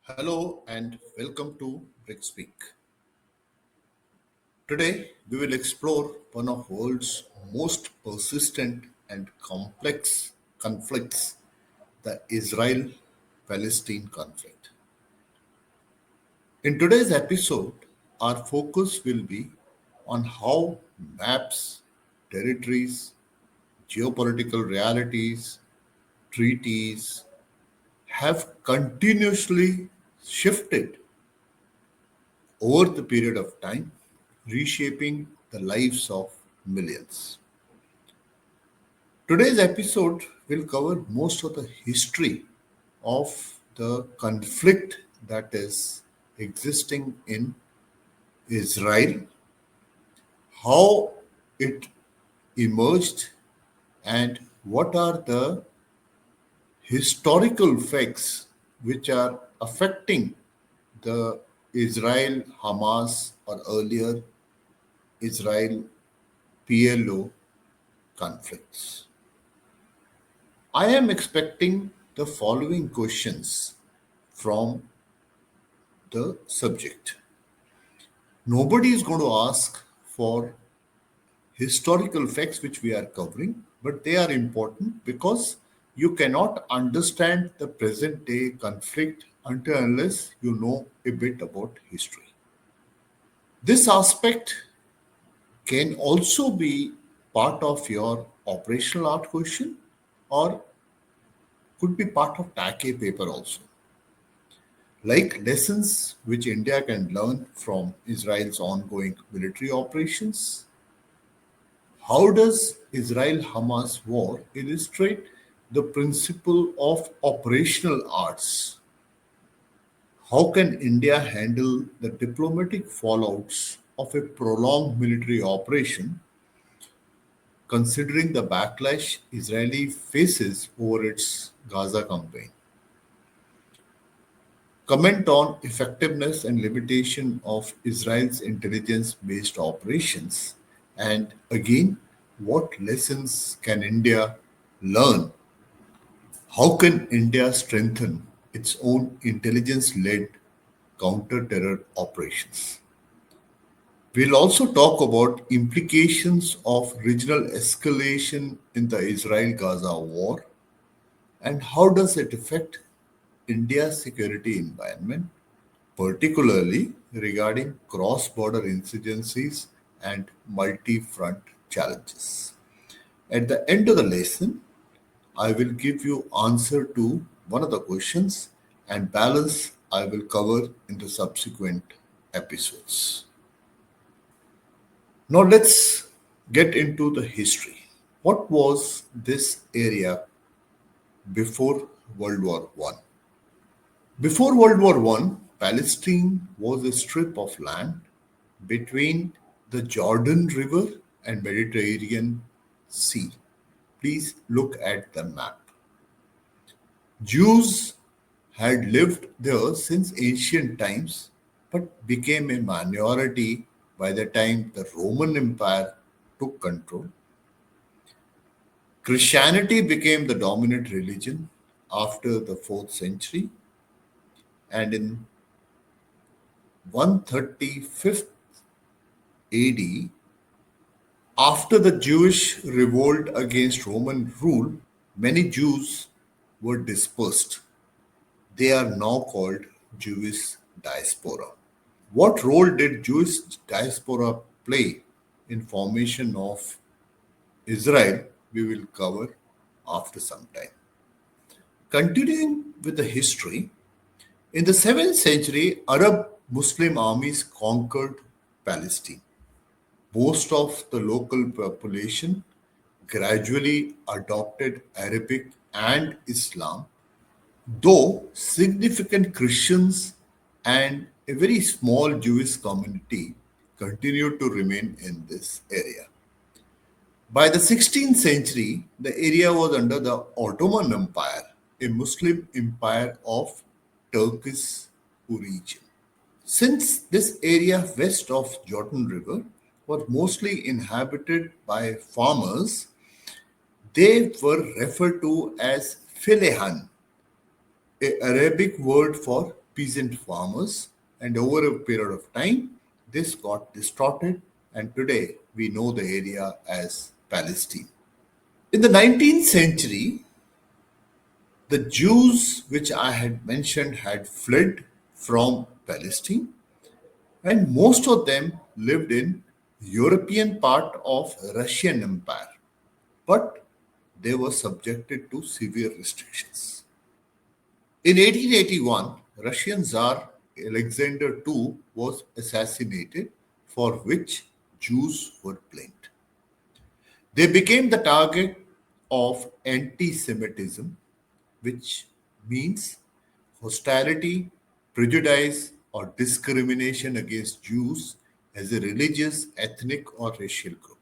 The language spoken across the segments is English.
Hello and welcome to Brick Speak. Today we will explore one of the world's most persistent and complex conflicts, the Israel-Palestine conflict. In today's episode, our focus will be on how maps, territories, geopolitical realities, treaties have continuously shifted over the period of time, reshaping the lives of millions. Today's episode will cover most of the history of the conflict that is existing in Israel, how it emerged, and what are the historical facts which are affecting the Israel Hamas or earlier Israel PLO conflicts. I am expecting the following questions from the subject. Nobody is going to ask for historical facts which we are covering, but they are important because you cannot understand the present day conflict until unless you know a bit about history. This aspect can also be part of your operational art question or could be part of TACA paper also. Like lessons which India can learn from Israel's ongoing military operations. How does Israel Hamas war illustrate the principle of operational arts? How can India handle the diplomatic fallouts of a prolonged military operation considering the backlash Israeli faces over its Gaza campaign? Comment on effectiveness and limitation of Israel's intelligence-based operations, and again, what lessons can India learn? How can India strengthen its own intelligence-led counter-terror operations? We'll also talk about implications of regional escalation in the Israel-Gaza war and how does it affect India's security environment, particularly regarding cross-border insurgencies and multi-front challenges. At the end of the lesson, I will give you answer to one of the questions and balance I will cover in the subsequent episodes. Now let's get into the history. What was this area before World War One? Before World War One, Palestine was a strip of land between the Jordan River and Mediterranean Sea. Please look at the map. Jews had lived there since ancient times but became a minority by the time the Roman Empire took control. Christianity became the dominant religion after the 4th century, and in 135 AD, after the Jewish revolt against Roman rule, many Jews were dispersed. They are now called Jewish diaspora. What role did Jewish diaspora play in formation of Israel? We will cover after some time. Continuing with the history, in the 7th century, Arab Muslim armies conquered Palestine. Most of the local population gradually adopted Arabic and Islam, though significant Christians and a very small Jewish community continued to remain in this area. By the 16th century, the area was under the Ottoman Empire, a Muslim empire of Turkish origin. Since this area west of Jordan River was mostly inhabited by farmers, they were referred to as Filehan, a Arabic word for peasant farmers, and over a period of time, this got distorted, and today we know the area as Palestine. In the 19th century, the Jews, which I had mentioned, had fled from Palestine, and most of them lived in European part of Russian Empire, but they were subjected to severe restrictions. In 1881, Russian Tsar Alexander II was assassinated, for which Jews were blamed. They became the target of anti Semitism, which means hostility, prejudice, or discrimination against Jews as a religious, ethnic, or racial group.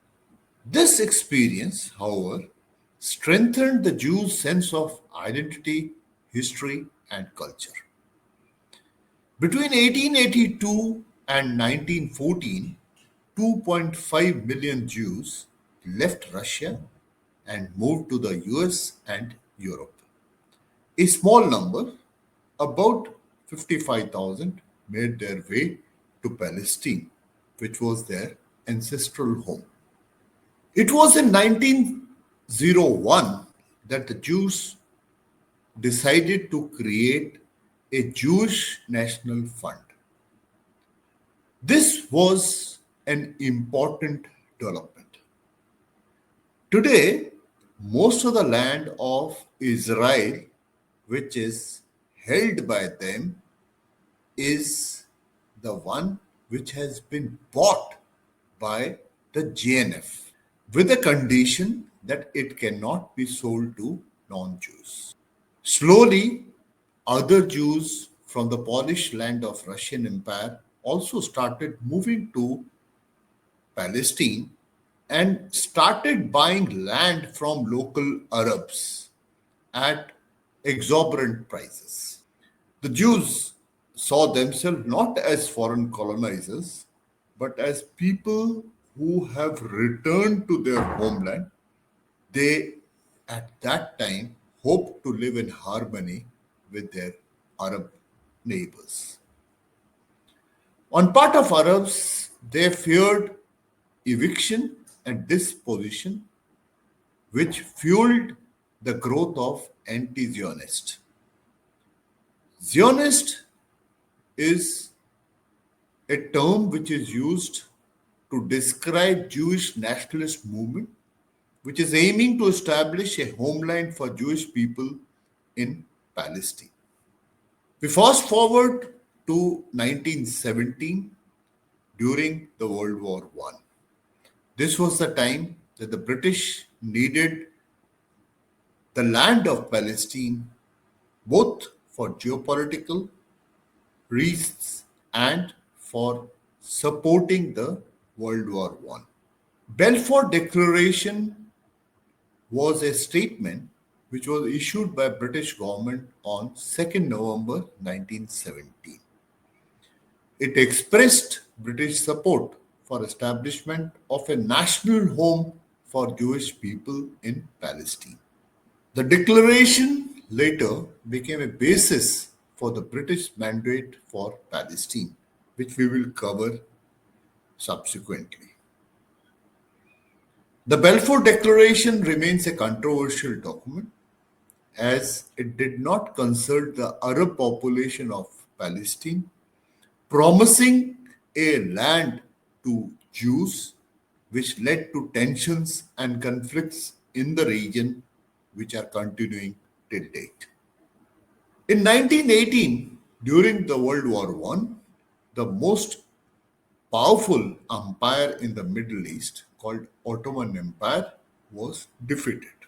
This experience, however, strengthened the Jews' sense of identity, history, and culture. Between 1882 and 1914, 2.5 million Jews left Russia and moved to the US and Europe. A small number, about 55,000, made their way to Palestine, which was their ancestral home. It was in 1901 that the Jews decided to create a Jewish National Fund. This was an important development. Today, most of the land of Israel, which is held by them, is the one which has been bought by the JNF with the condition that it cannot be sold to non Jews. Slowly, other Jews from the Polish land of Russian Empire also started moving to Palestine and started buying land from local Arabs at exorbitant prices. The Jews saw themselves not as foreign colonizers, but as people who have returned to their homeland. They, at that time, hoped to live in harmony with their Arab neighbors. On part of Arabs, they feared eviction and disposition, which fueled the growth of anti-Zionist. Zionist is a term which is used to describe Jewish nationalist movement which is aiming to establish a homeland for Jewish people in Palestine. We fast forward to 1917 during the World War I. This was the time that the British needed the land of Palestine both for geopolitical reasons and for supporting the World War I. Balfour Declaration was a statement which was issued by British government on 2nd November 1917. It expressed British support for establishment of a national home for Jewish people in Palestine. The declaration later became a basis for the British mandate for Palestine, which we will cover subsequently. The Balfour Declaration remains a controversial document as it did not consult the Arab population of Palestine, promising a land to Jews, which led to tensions and conflicts in the region, which are continuing till date. In 1918, during the World War I, the most powerful empire in the Middle East, called Ottoman Empire, was defeated.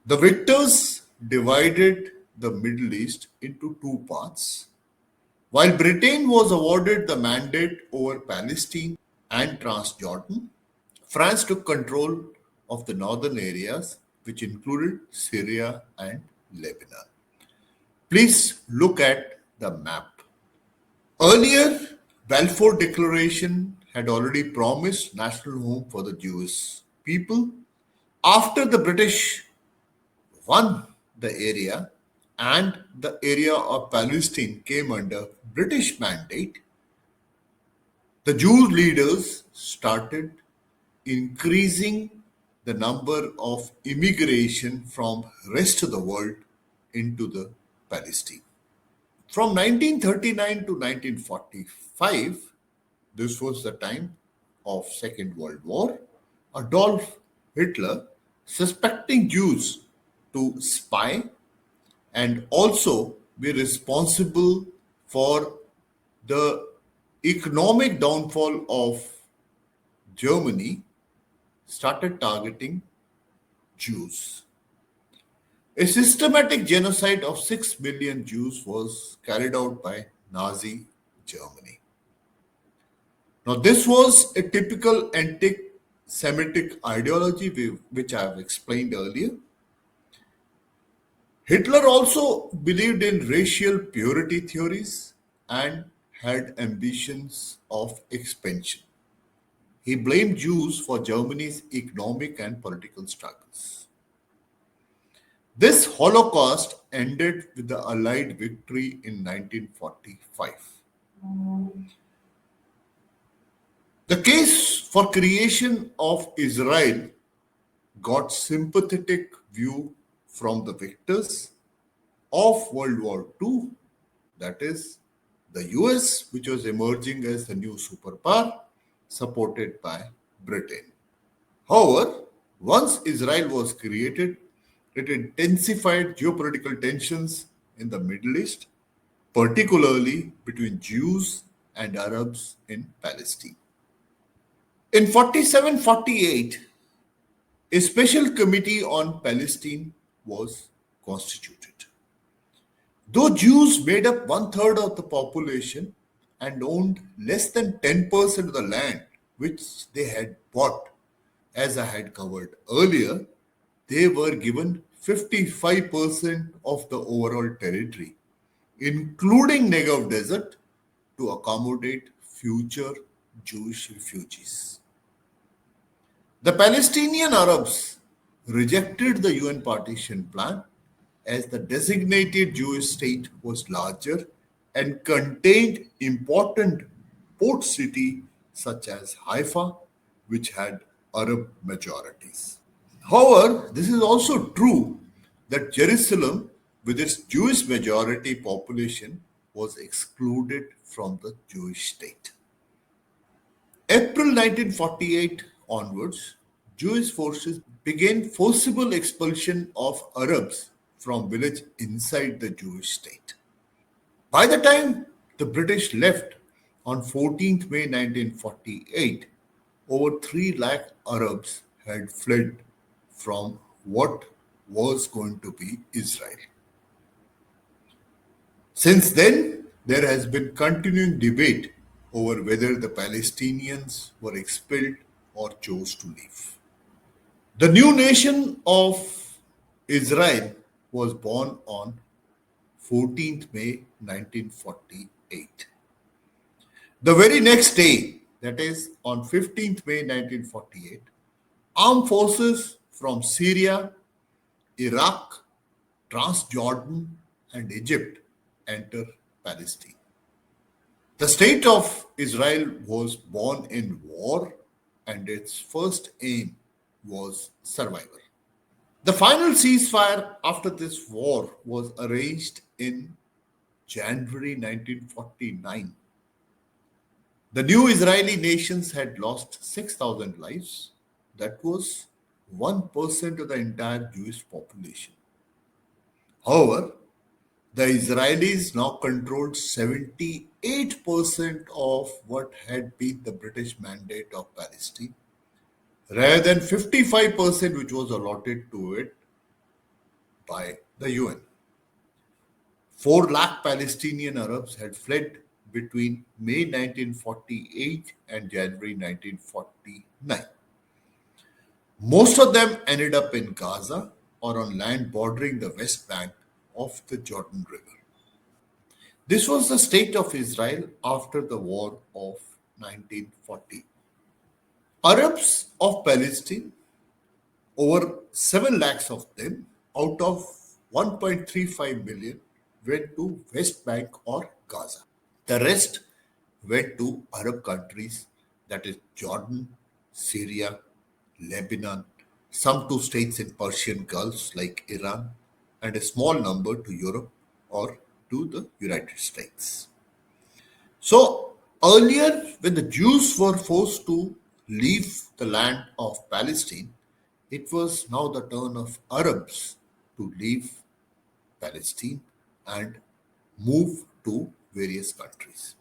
The victors divided the Middle East into two parts. While Britain was awarded the mandate over Palestine and Transjordan, France took control of the northern areas, which included Syria and Lebanon. Please look at the map. Earlier, Balfour Declaration had already promised national home for the Jewish people. After the British won the area and the area of Palestine came under British mandate, the Jewish leaders started increasing the number of immigration from rest of the world into the Palestine. From 1939 to 1945, this was the time of Second World War, Adolf Hitler, suspecting Jews to spy and also be responsible for the economic downfall of Germany, started targeting Jews. A systematic genocide of 6 million Jews was carried out by Nazi Germany. Now, this was a typical anti Semitic ideology which I have explained earlier. Hitler also believed in racial purity theories and had ambitions of expansion. He blamed Jews for Germany's economic and political struggles. This Holocaust ended with the Allied victory in 1945. The case for creation of Israel got sympathetic view from the victors of World War II, that is, the US, which was emerging as the new superpower, supported by Britain. However, once Israel was created, it intensified geopolitical tensions in the Middle East, particularly between Jews and Arabs in Palestine. In 47-48, a special committee on Palestine was constituted. Though Jews made up one third of the population and owned less than 10% of the land which they had bought, as I had covered earlier, they were given 55% of the overall territory, including Negev Desert, to accommodate future Jewish refugees. The Palestinian Arabs rejected the UN Partition Plan as the designated Jewish state was larger and contained important port city such as Haifa, which had Arab majorities. However, this is also true that Jerusalem, with its Jewish majority population, was excluded from the Jewish state. April 1948 onwards, Jewish forces began forcible expulsion of Arabs from villages inside the Jewish state. By the time the British left on 14th May 1948, over 3 lakh Arabs had fled from what was going to be Israel. Since then, there has been continuing debate over whether the Palestinians were expelled or chose to leave. The new nation of Israel was born on 14th May 1948. The very next day, that is on 15th May 1948, armed forces from Syria, Iraq, Transjordan, and Egypt enter Palestine. The state of Israel was born in war, and its first aim was survival. The final ceasefire after this war was arranged in January 1949. The new Israeli nations had lost 6,000 lives. That was 1% of the entire Jewish population. However, the Israelis now controlled 78% of what had been the British mandate of Palestine, rather than 55% which was allotted to it by the UN. 4 lakh Palestinian Arabs had fled between May 1948 and January 1949. Most of them ended up in Gaza or on land bordering the west bank of the Jordan River. This was the state of Israel after the war of 1940. Arabs of Palestine, over 7 lakhs of them, out of 1.35 million went to West Bank or Gaza. The rest went to Arab countries, that is Jordan, Syria, Lebanon, some to states in Persian Gulf like Iran, and a small number to Europe or to the United States. So earlier, when the Jews were forced to leave the land of Palestine, it was now the turn of Arabs to leave Palestine and move to various countries.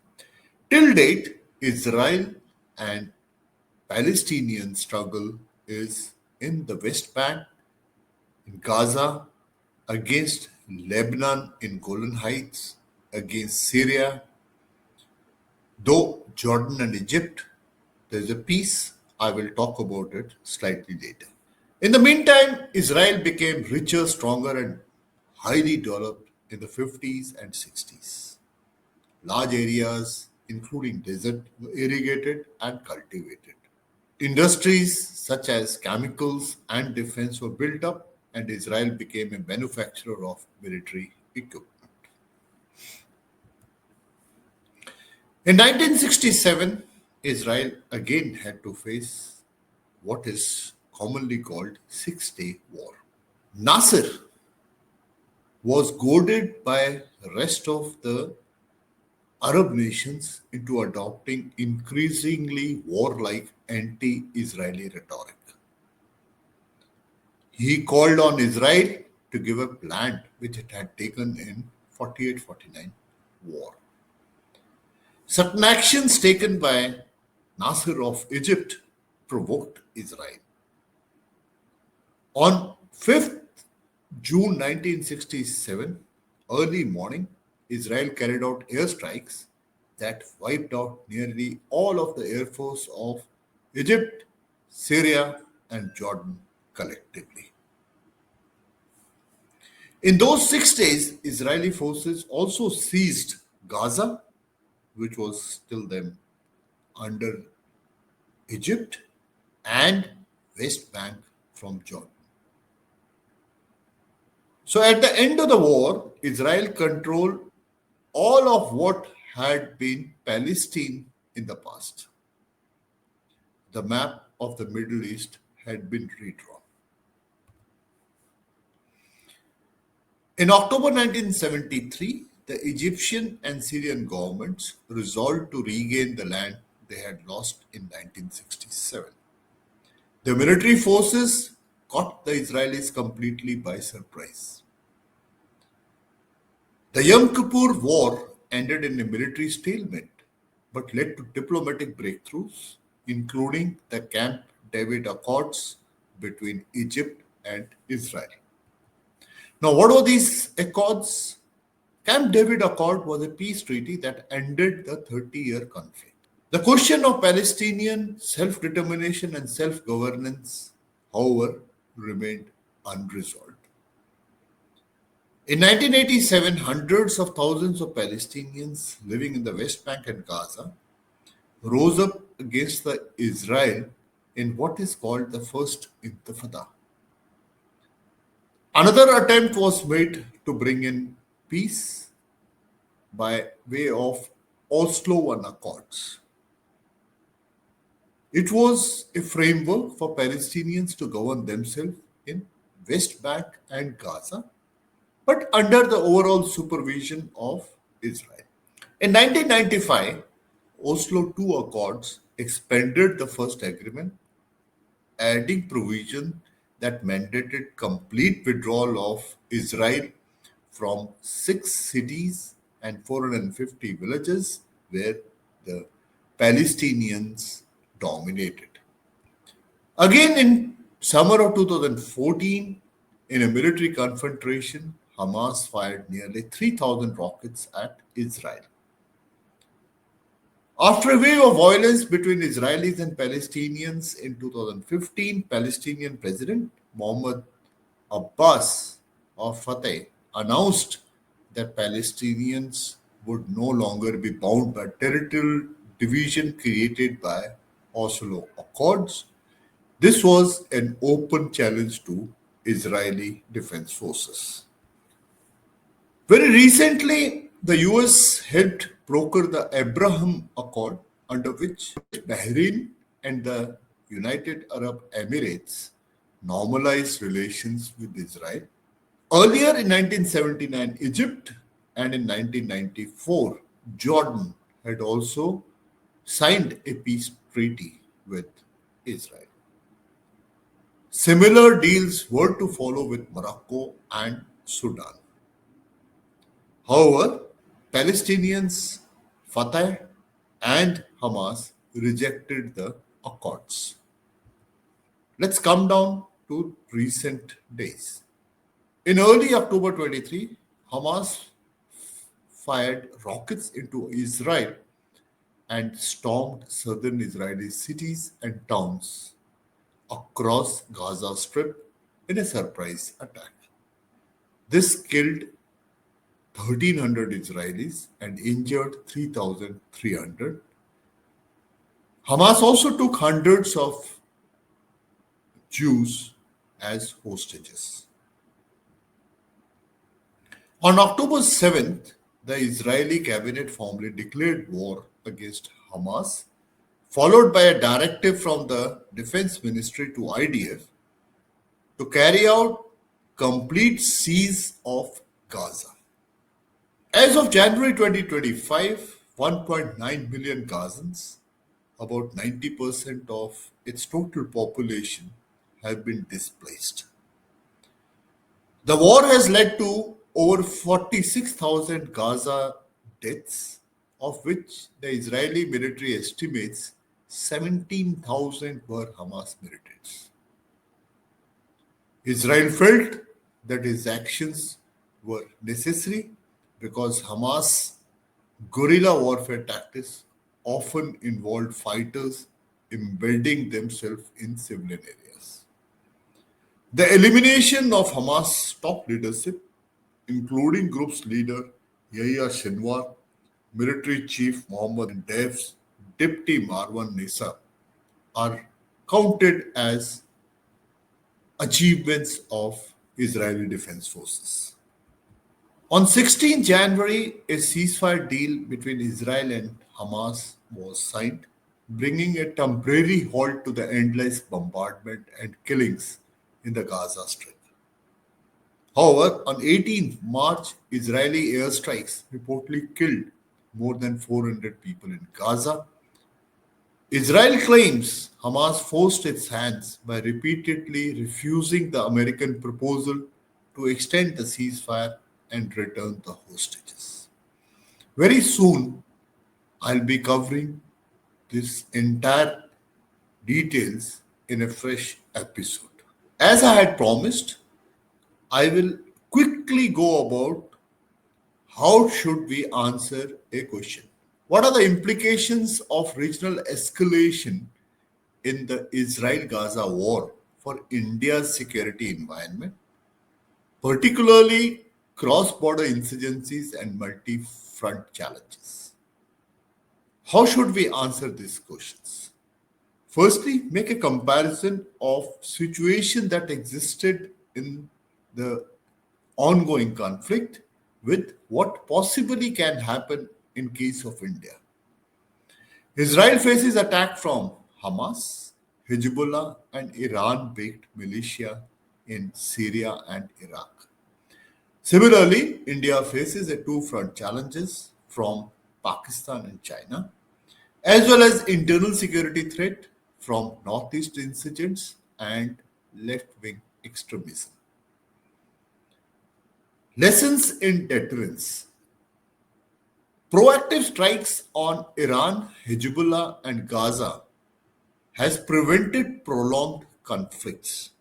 Till date, Israel and Palestinian struggle is in the West Bank, in Gaza, against Lebanon in Golan Heights, against Syria, though Jordan and Egypt, there's a peace. I will talk about it slightly later. In the meantime, Israel became richer, stronger, and highly developed in the 50s and 60s. Large areas, including desert, were irrigated and cultivated. Industries such as chemicals and defense were built up, and Israel became a manufacturer of military equipment. In 1967, Israel again had to face what is commonly called Six-Day War. Nasser was goaded by the rest of the Arab nations into adopting increasingly warlike anti-Israeli rhetoric. He called on Israel to give up land which it had taken in 48-49 war. Certain actions taken by Nasser of Egypt provoked Israel. On 5th June 1967, early morning, Israel carried out airstrikes that wiped out nearly all of the air force of Egypt, Syria, and Jordan collectively. In those 6 days, Israeli forces also seized Gaza, which was still then under Egypt, and West Bank from Jordan. So at the end of the war, Israel controlled all of what had been Palestine in the past. The map of the Middle East had been redrawn. In October 1973, the Egyptian and Syrian governments resolved to regain the land they had lost in 1967. The military forces caught the Israelis completely by surprise. The Yom Kippur War ended in a military stalemate but led to diplomatic breakthroughs, including the Camp David Accords between Egypt and Israel. Now, what were these accords? Camp David Accord was a peace treaty that ended the 30-year conflict. The question of Palestinian self-determination and self-governance, however, remained unresolved. In 1987, hundreds of thousands of Palestinians living in the West Bank and Gaza rose up against the Israel in what is called the First Intifada. Another attempt was made to bring in peace by way of Oslo I Accords. It was a framework for Palestinians to govern themselves in West Bank and Gaza, but under the overall supervision of Israel. In 1995, Oslo II Accords expanded the first agreement, adding provision that mandated complete withdrawal of Israel from 6 cities and 450 villages where the Palestinians dominated. Again, in summer of 2014, in a military confrontation, Hamas fired nearly 3,000 rockets at Israel. After a wave of violence between Israelis and Palestinians in 2015, Palestinian President Mohammed Abbas of Fatah announced that Palestinians would no longer be bound by territorial division created by Oslo Accords. This was an open challenge to Israeli defense forces. Very recently, the US helped broker the Abraham Accord, under which Bahrain and the United Arab Emirates normalized relations with Israel. Earlier in 1979, Egypt and in 1994, Jordan had also signed a peace treaty with Israel. Similar deals were to follow with Morocco and Sudan. However, Palestinians, Fatah, and Hamas rejected the accords. Let's come down to recent days. In early October 23, Hamas fired rockets into Israel and stormed southern Israeli cities and towns across Gaza Strip in a surprise attack. This killed 1,300 Israelis and injured 3,300. Hamas also took hundreds of Jews as hostages. On October 7th, the Israeli cabinet formally declared war against Hamas, followed by a directive from the Defense Ministry to IDF to carry out complete siege of Gaza. As of January 2025, 1.9 million Gazans, about 90% of its total population, have been displaced. The war has led to over 46,000 Gaza deaths, of which the Israeli military estimates 17,000 were Hamas militants. Israel felt that his actions were necessary because Hamas guerrilla warfare tactics often involved fighters embedding themselves in civilian areas. The elimination of Hamas top leadership, including group's leader Yahya Sinwar, military chief Mohammed Deif's deputy Marwan Nisa, are counted as achievements of Israeli Defense Forces. On 16 January, a ceasefire deal between Israel and Hamas was signed, bringing a temporary halt to the endless bombardment and killings in the Gaza Strip. However, on 18 March, Israeli airstrikes reportedly killed more than 400 people in Gaza. Israel claims Hamas forced its hands by repeatedly refusing the American proposal to extend the ceasefire and return the hostages. Very soon, I'll be covering this entire details in a fresh episode. As I had promised, I will quickly go about how should we answer a question. What are the implications of regional escalation in the Israel-Gaza war for India's security environment, particularly cross-border insurgencies and multi-front challenges? How should we answer these questions? Firstly, make a comparison of situation that existed in the ongoing conflict with what possibly can happen in case of India. Israel faces attack from Hamas, Hezbollah, and Iran-backed militia in Syria and Iraq. Similarly, India faces a two-front challenges from Pakistan and China, as well as internal security threat from northeast insurgents and left-wing extremism. Lessons in deterrence. Proactive strikes on Iran, Hezbollah, and Gaza has prevented prolonged conflicts.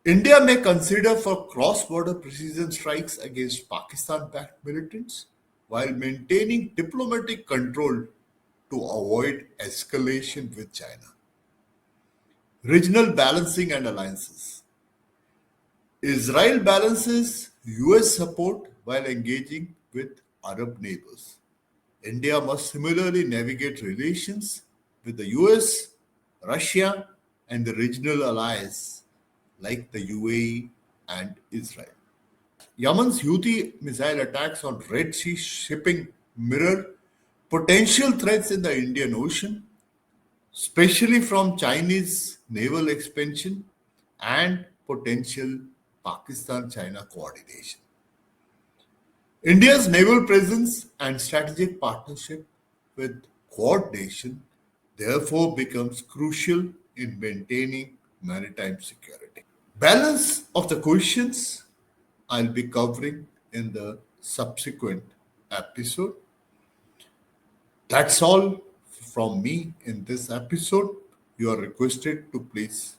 India may consider for cross-border precision strikes against Pakistan-backed militants while maintaining diplomatic control to avoid escalation with China. Regional balancing and alliances. Israel balances US support while engaging with Arab neighbors. India must similarly navigate relations with the US, Russia, and the regional allies like the UAE and Israel. Yemen's Houthi missile attacks on Red Sea shipping mirror potential threats in the Indian Ocean, especially from Chinese naval expansion and potential Pakistan China coordination. India's naval presence and strategic partnership with Quad nation therefore becomes crucial in maintaining maritime security. Balance of the questions I'll be covering in the subsequent episode. That's all from me in this episode. You are requested to please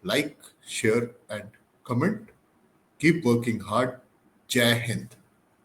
like, share, and comment. Keep working hard. Jai Hind.